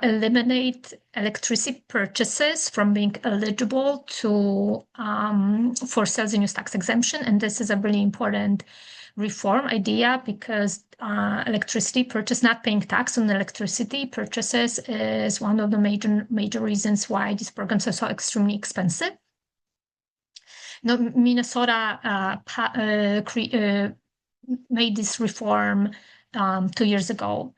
eliminate electricity purchases from being eligible for sales and use tax exemption, and this is a really important reform idea because electricity purchase, not paying tax on electricity purchases, is one of the major reasons why these programs are so extremely expensive. Now, Minnesota made this reform 2 years ago.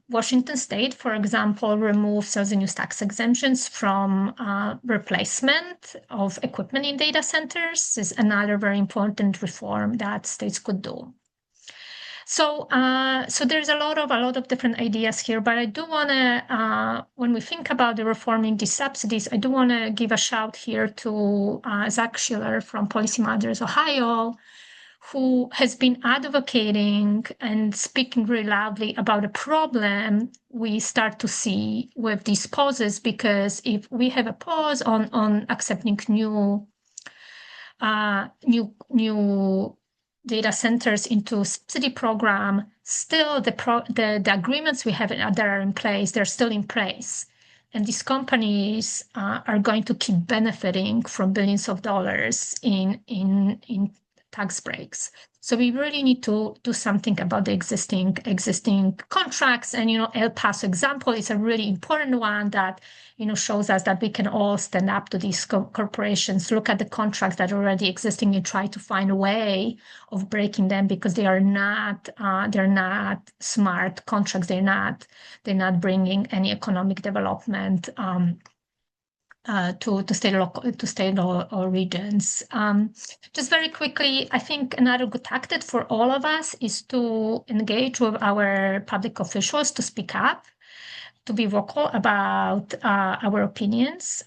Washington State, for example, removed sales and use tax exemptions from replacement of equipment in data centers. This is another very important reform that states could do. So there's a lot of different ideas here, but I do want to, when we think about the reforming these subsidies, I do want to give a shout here to Zach Schiller from Policy Matters Ohio, who has been advocating and speaking really loudly about a problem we start to see with these pauses, because if we have a pause on accepting new data centers into subsidy program, still the agreements we have that are in place, they're still in place. And these companies are going to keep benefiting from billions of dollars in tax breaks. So we really need to do something about the existing contracts. And El Paso example is a really important one that shows us that we can all stand up to these corporations, look at the contracts that are already existing, and try to find a way of breaking them, because they're not smart contracts. They're not bringing any economic development to state or regions. Just very quickly, I think another good tactic for all of us is to engage with our public officials, to speak up, to be vocal about our opinions.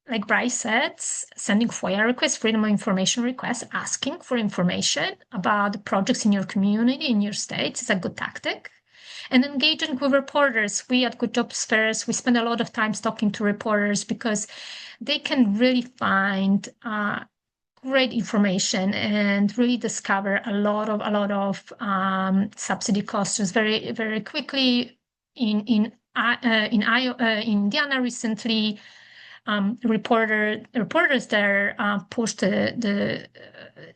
Like Bryce said, sending FOIA requests, Freedom of Information requests, asking for information about the projects in your community, in your states, is a good tactic. And engaging with reporters. We at Good Jobs Fairs, we spend a lot of time talking to reporters, because they can really find great information and really discover a lot of subsidy costs very, very quickly. In Indiana recently, reporters there pushed the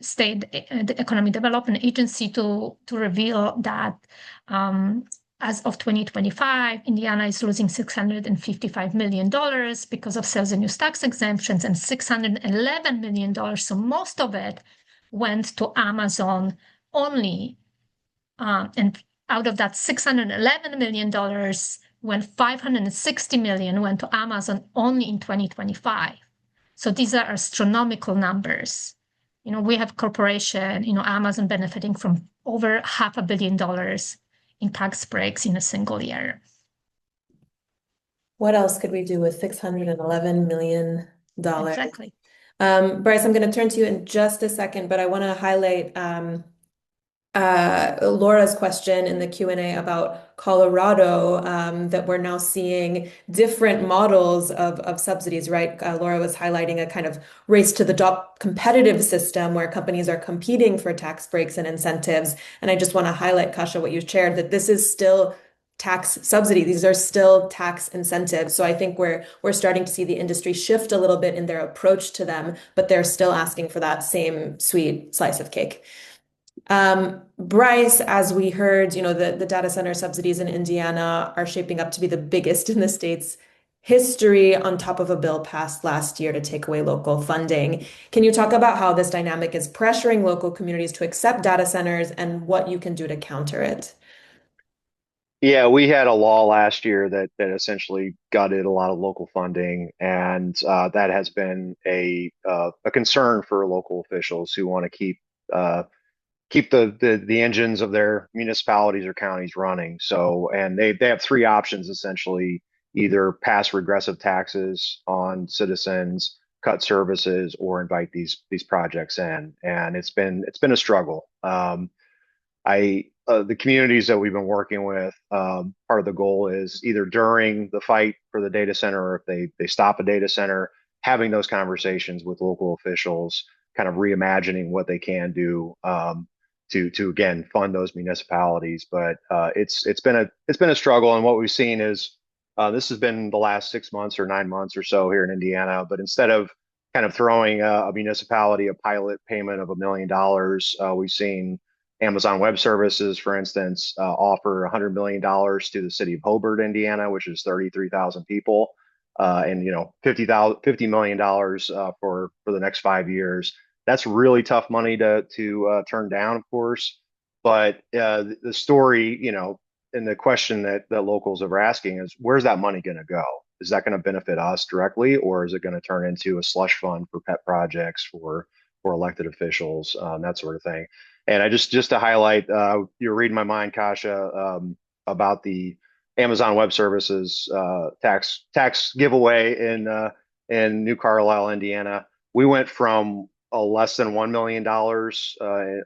state the Economic Development Agency to reveal that as of 2025, Indiana is losing $655 million because of sales and use tax exemptions, and $611 million. So most of it went to Amazon only. And out of that $611 million, when $560 million went to Amazon only in 2025. So these are astronomical numbers. We have corporation, Amazon benefiting from over $500 million in tax breaks in a single year. What else could we do with $611 million? Exactly. Bryce, I'm going to turn to you in just a second, but I want to highlight Laura's question in the Q&A about Colorado, that we're now seeing different models of subsidies, right? Laura was highlighting a kind of race to the top competitive system where companies are competing for tax breaks and incentives. And I just want to highlight, Kasia, what you shared, that this is still tax subsidy. These are still tax incentives. So I think we're starting to see the industry shift a little bit in their approach to them, but they're still asking for that same sweet slice of cake. Bryce, as we heard, the data center subsidies in Indiana are shaping up to be the biggest in the state's history, on top of a bill passed last year to take away local funding. Can you talk about how this dynamic is pressuring local communities to accept data centers and what you can do to counter it? Yeah, we had a law last year that essentially gutted a lot of local funding, and that has been a concern for local officials who want to keep the engines of their municipalities or counties running. So, and they have three options essentially: either pass regressive taxes on citizens, cut services, or invite these projects in. And it's been a struggle. The communities that we've been working with, part of the goal is either during the fight for the data center, or if they stop a data center, having those conversations with local officials, kind of reimagining what they can do to again fund those municipalities. But it's been a struggle, and what we've seen is this has been the last 6 months or 9 months or so here in Indiana. But instead of kind of throwing a municipality a pilot payment of $1 million, we've seen Amazon Web Services, for instance, offer $100 million to the city of Hobart, Indiana, which is 33,000 people, and $50 million for the next 5 years. That's really tough money to turn down, of course. But the story, and the question that locals are asking is, where's that money going to go? Is that going to benefit us directly, or is it going to turn into a slush fund for pet projects for elected officials, that sort of thing? And I just to highlight, you're reading my mind, Kasia, about the Amazon Web Services tax giveaway in New Carlisle, Indiana. We went from less than $1 million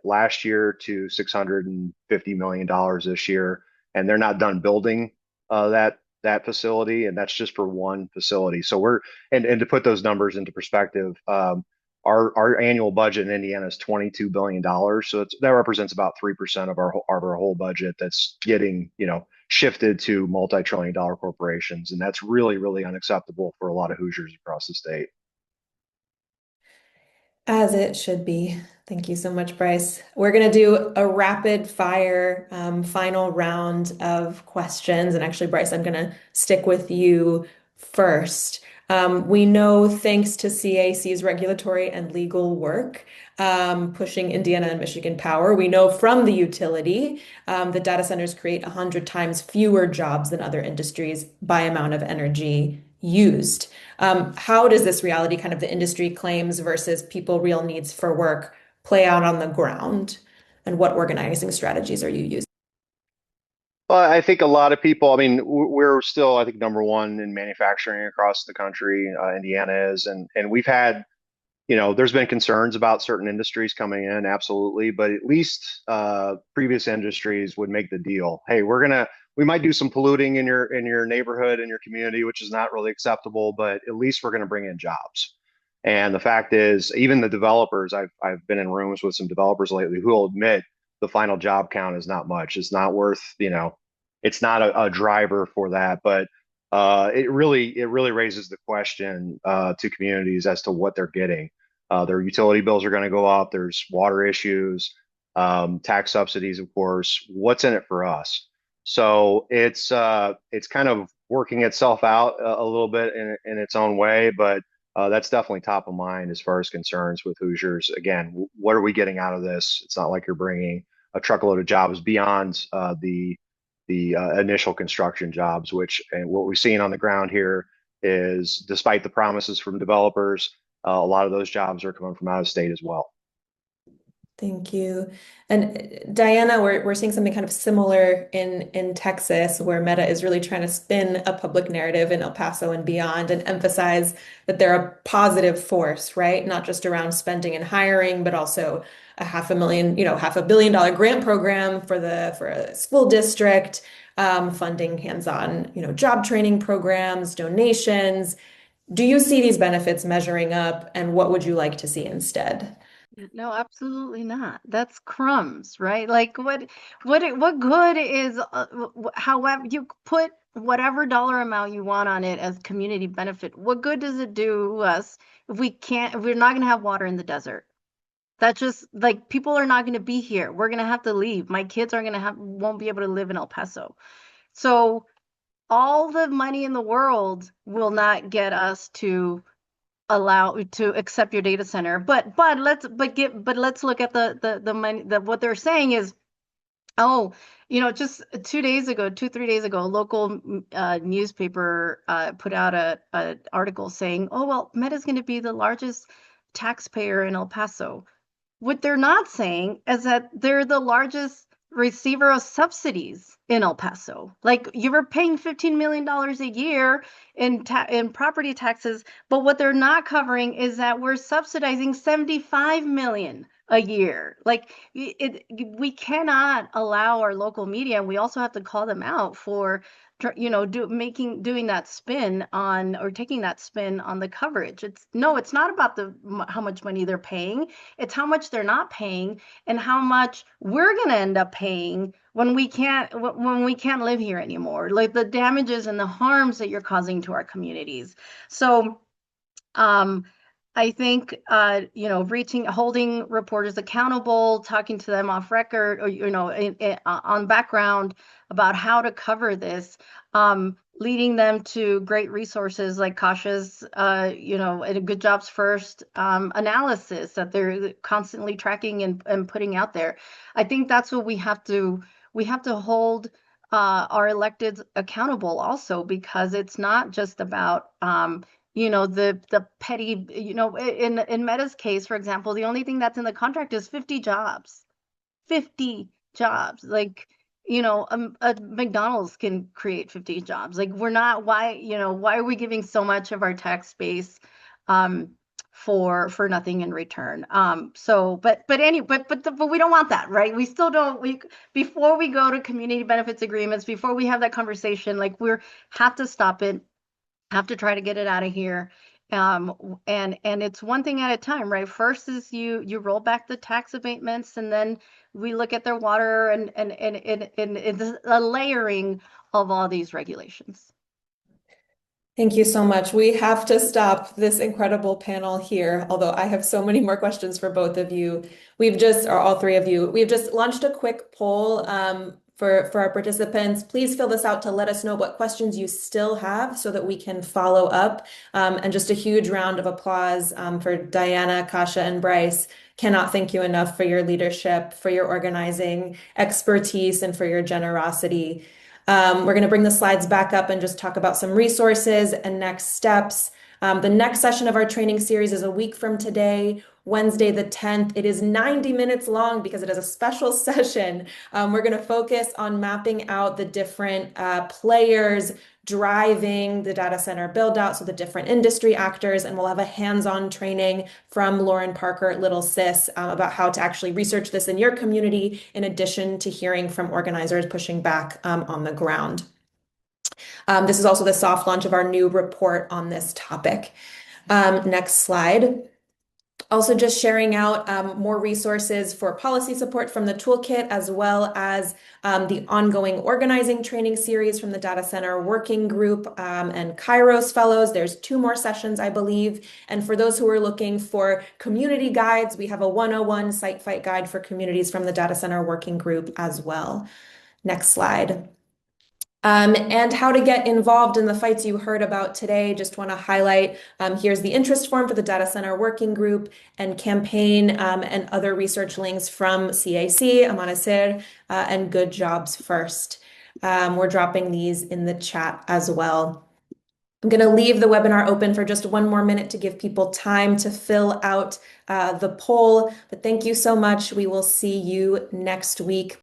last year to $650 million this year, and they're not done building that facility, and that's just for one facility. So and to put those numbers into perspective, our annual budget in Indiana is $22 billion. So that represents about 3% of our whole budget that's getting, shifted to multi-trillion dollar corporations. And that's really, really unacceptable for a lot of Hoosiers across the state. As it should be. Thank you so much, Bryce. We're going to do a rapid fire final round of questions. And actually, Bryce, I'm going to stick with you first. We know, thanks to CAC's regulatory and legal work, pushing Indiana and Michigan power, we know from the utility that data centers create 100 times fewer jobs than other industries by amount of energy used. How does this reality, kind of the industry claims versus people real needs for work, play out on the ground? And what organizing strategies are you using? Well, I think a lot of people, I mean, we're still, I think, number one in manufacturing across the country. Indiana is, and we've had, there's been concerns about certain industries coming in, absolutely, but at least previous industries would make the deal. Hey, we might do some polluting in your neighborhood, in your community, which is not really acceptable, but at least we're going to bring in jobs. And the fact is, even the developers, I've been in rooms with some developers lately who will admit the final job count is not much. It's not worth, it's not a driver for that, but it really raises the question to communities as to what they're getting. Their utility bills are going to go up. There's water issues, tax subsidies, of course. What's in it for us? So it's kind of working itself out a little bit in its own way, but that's definitely top of mind as far as concerns with Hoosiers. Again, what are we getting out of this? It's not like you're bringing a truckload of jobs beyond the initial construction jobs, and what we've seen on the ground here is, despite the promises from developers, a lot of those jobs are coming from out of state as well. Thank you. And Diana, we're seeing something kind of similar in Texas, where Meta is really trying to spin a public narrative in El Paso and beyond and emphasize that they're a positive force, right? Not just around spending and hiring, but also a $500 million grant program for a school district, funding hands-on, job training programs, donations. Do you see these benefits measuring up, and what would you like to see instead? No, absolutely not. That's crumbs, right? Like what good is however you put whatever dollar amount you want on it as community benefit. What good does it do us if we're not going to have water in the desert? That's just like, people are not going to be here. We're going to have to leave. My kids won't be able to live in El Paso. So all the money in the world will not get us to accept your data center. But let's look at the money. What they're saying is, just 3 days ago, a local newspaper put out a article saying, oh, well, Meta's going to be the largest taxpayer in El Paso. What they're not saying is that they're the largest receiver of subsidies in El Paso. Like, you were paying $15 million a year in property taxes, but what they're not covering is that we're subsidizing $75 million a year. Like, we cannot allow our local media, and we also have to call them out for doing that spin on, or taking that spin on the coverage. It's not about how much money they're paying. It's how much they're not paying, and how much we're going to end up paying when we can't live here anymore. Like, the damages and the harms that you're causing to our communities. So I think, holding reporters accountable, talking to them off record, or, on background about how to cover this, leading them to great resources like Kasha's, Good Jobs First analysis that they're constantly tracking and putting out there. I think that's what we have to hold our electeds accountable also, because it's not just about the petty, in Meta's case, for example, the only thing that's in the contract is 50 jobs. 50 jobs. Like, a McDonald's can create 50 jobs. Like, why are we giving so much of our tax base for nothing in return? But we don't want that, right? We still don't, before we go to community benefits agreements, before we have that conversation, like, have to stop it, have to try to get it out of here, And it's one thing at a time, right? First is you roll back the tax abatements, and then we look at their water, and it's a layering of all these regulations. Thank you so much. We have to stop this incredible panel here, although I have so many more questions for both of you. Or all three of you, we've just launched a quick poll for our participants. Please fill this out to let us know what questions you still have so that we can follow up. And just a huge round of applause for Diana, Kasha, and Bryce. Cannot thank you enough for your leadership, for your organizing expertise, and for your generosity. We're going to bring the slides back up and just talk about some resources and next steps. The next session of our training series is a week from today, Wednesday the 10th. It is 90 minutes long because it is a special session. We're going to focus on mapping out the different players driving the data center build out, so the different industry actors, and we'll have a hands-on training from Lauren Parker at Little Sis about how to actually research this in your community, in addition to hearing from organizers pushing back on the ground. This is also the soft launch of our new report on this topic. Next slide. Also just sharing out more resources for policy support from the toolkit, as well as the ongoing organizing training series from the Data Center Working Group and Kairos Fellows. There's 2 more sessions, I believe. And for those who are looking for community guides, we have a 101 site fight guide for communities from the Data Center Working Group as well. Next slide. And how to get involved in the fights you heard about today. Just want to highlight, here's the interest form for the Data Center Working Group and campaign and other research links from CAC, Amanecer, and Good Jobs First. We're dropping these in the chat as well. I'm going to leave the webinar open for just 1 more minute to give people time to fill out the poll. But thank you so much. We will see you next week.